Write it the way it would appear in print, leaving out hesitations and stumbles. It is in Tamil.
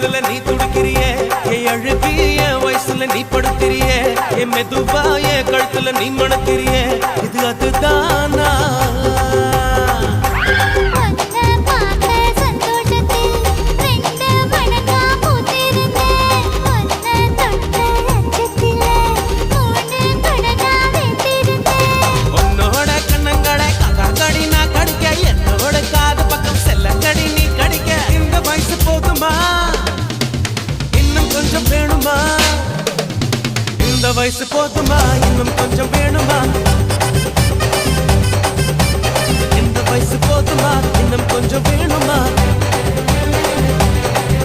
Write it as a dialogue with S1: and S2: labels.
S1: குளிரல நீ துடிக்கிறியே என் அழுகி என் வயசுல நீ படுத்திரியே என் மெதுவா என் கழுத்துல நீ மணக்கிறியே இது அதுதானா இந்த வயசு போதுமா இன்னும் கொஞ்சம் வேணுமா இந்த வயசு போதுமா இன்னும் கொஞ்சம் வேணுமா